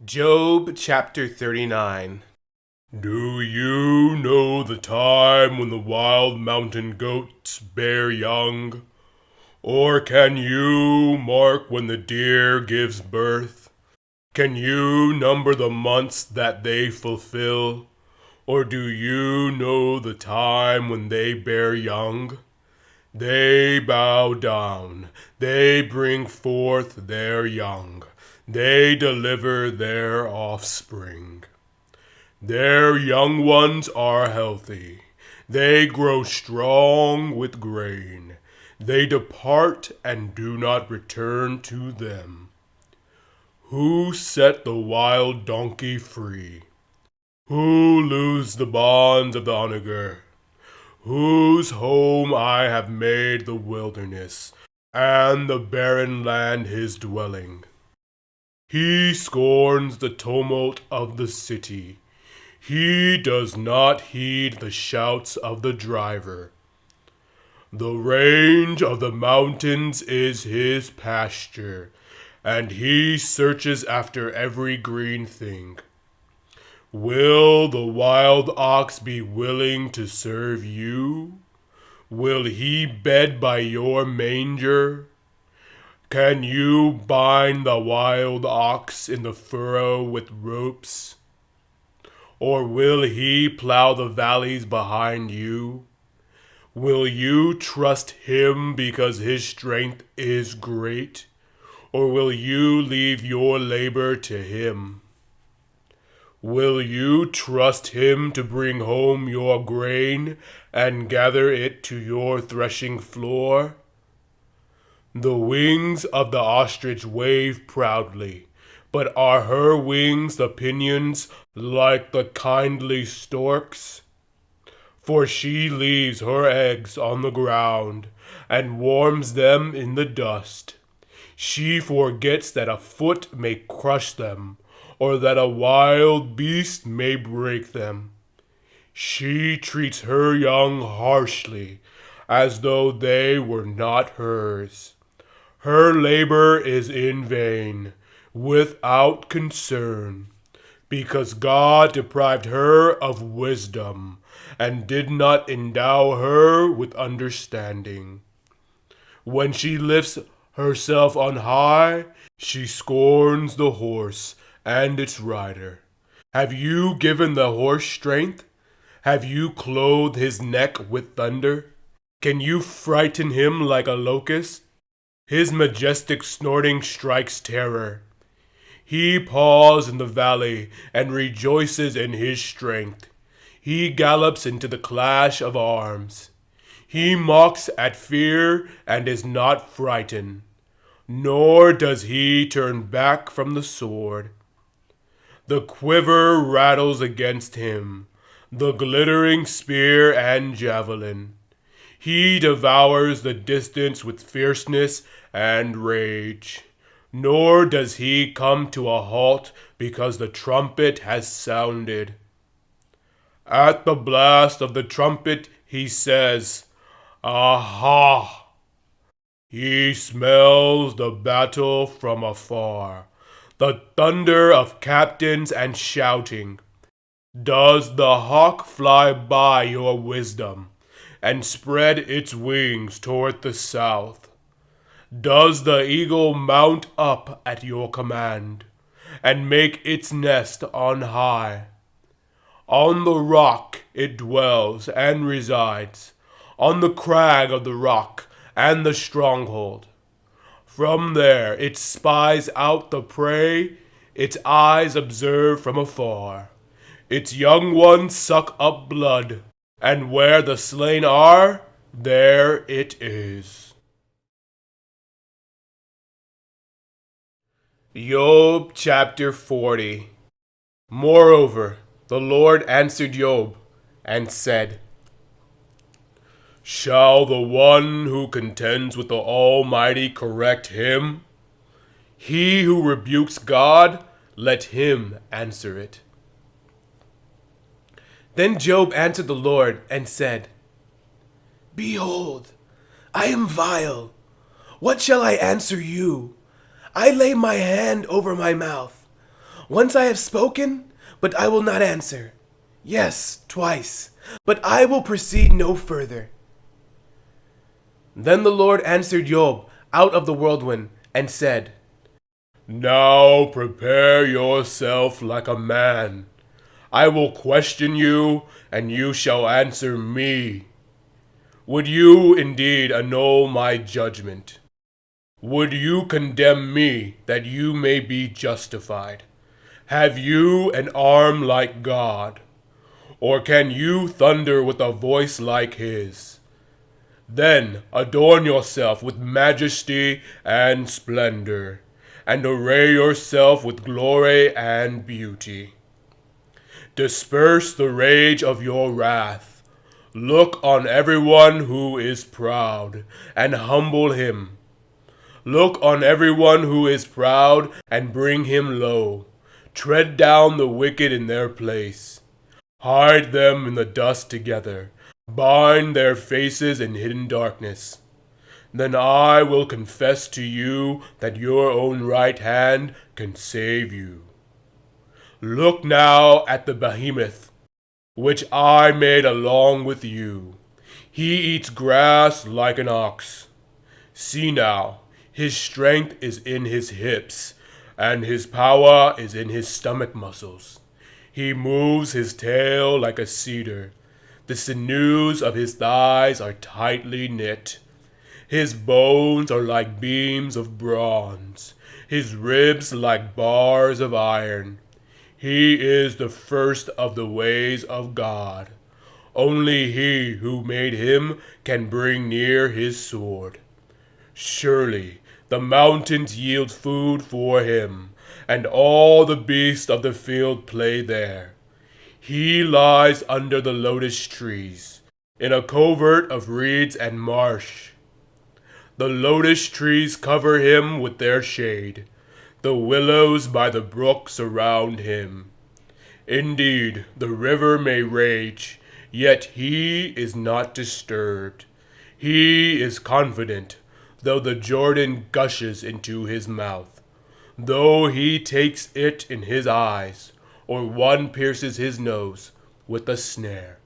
Job chapter 39. Do you know the time when the wild mountain goats bear young? Or can you mark when the deer gives birth? Can you number the months that they fulfill? Or do you know the time when they bear young? They bow down, they bring forth their young, they deliver their offspring. Their young ones are healthy. They grow strong with grain. They depart and do not return to them. Who set the wild donkey free? Who loosed the bonds of the onager? Whose home I have made the wilderness, and the barren land his dwelling. He scorns the tumult of the city. He does not heed the shouts of the driver. The range of the mountains is his pasture, and he searches after every green thing. Will the wild ox be willing to serve you? Will he bed by your manger? Can you bind the wild ox in the furrow with ropes? Or will he plow the valleys behind you? Will you trust him because his strength is great? Or will you leave your labor to him? Will you trust him to bring home your grain and gather it to your threshing floor? The wings of the ostrich wave proudly, but are her wings the pinions like the kindly stork's? For she leaves her eggs on the ground and warms them in the dust. She forgets that a foot may crush them, or that a wild beast may break them. She treats her young harshly, as though they were not hers. Her labor is in vain, without concern, because God deprived her of wisdom, and did not endow her with understanding. When she lifts herself on high, she scorns the horse and its rider. Have you given the horse strength? Have you clothed his neck with thunder? Can you frighten him like a locust? His majestic snorting strikes terror. He paws in the valley and rejoices in his strength. He gallops into the clash of arms. He mocks at fear and is not frightened, nor does he turn back from the sword. The quiver rattles against him, the glittering spear and javelin. He devours the distance with fierceness and rage, nor does he come to a halt because the trumpet has sounded. At the blast of the trumpet he says, "Aha!" He smells the battle from afar, the thunder of captains and shouting. Does the hawk fly by your wisdom and spread its wings toward the south? Does the eagle mount up at your command and make its nest on high? On the rock it dwells and resides, on the crag of the rock and the stronghold. From there it spies out the prey, its eyes observe from afar. Its young ones suck up blood, and where the slain are, there it is. Job chapter 40. Moreover, the Lord answered Job and said, Shall the one who contends with the Almighty correct him? He who rebukes God, let him answer it. Then Job answered the Lord and said, Behold, I am vile. What shall I answer you? I lay my hand over my mouth. Once I have spoken, but I will not answer. Yes, twice, but I will proceed no further. Then the Lord answered Job out of the whirlwind and said, Now prepare yourself like a man. I will question you, and you shall answer me. Would you indeed annul my judgment? Would you condemn me that you may be justified? Have you an arm like God? Or can you thunder with a voice like his? Then adorn yourself with majesty and splendor, and array yourself with glory and beauty. Disperse the rage of your wrath. Look on everyone who is proud, and humble him. Look on everyone who is proud, and bring him low. Tread down the wicked in their place. Hide them in the dust together. Bind their faces in hidden darkness. Then I will confess to you that your own right hand can save you. Look now at the behemoth, which I made along with you. He eats grass like an ox. See now, his strength is in his hips, and his power is in his stomach muscles. He moves his tail like a cedar. The sinews of his thighs are tightly knit. His bones are like beams of bronze, his ribs like bars of iron. He is the first of the ways of God. Only he who made him can bring near his sword. Surely the mountains yield food for him, and all the beasts of the field play there. He lies under the lotus trees, in a covert of reeds and marsh. The lotus trees cover him with their shade. The willows by the brook surround him. Indeed, the river may rage, yet he is not disturbed. He is confident, though the Jordan gushes into his mouth. Though he takes it in his eyes, or one pierces his nose with a snare.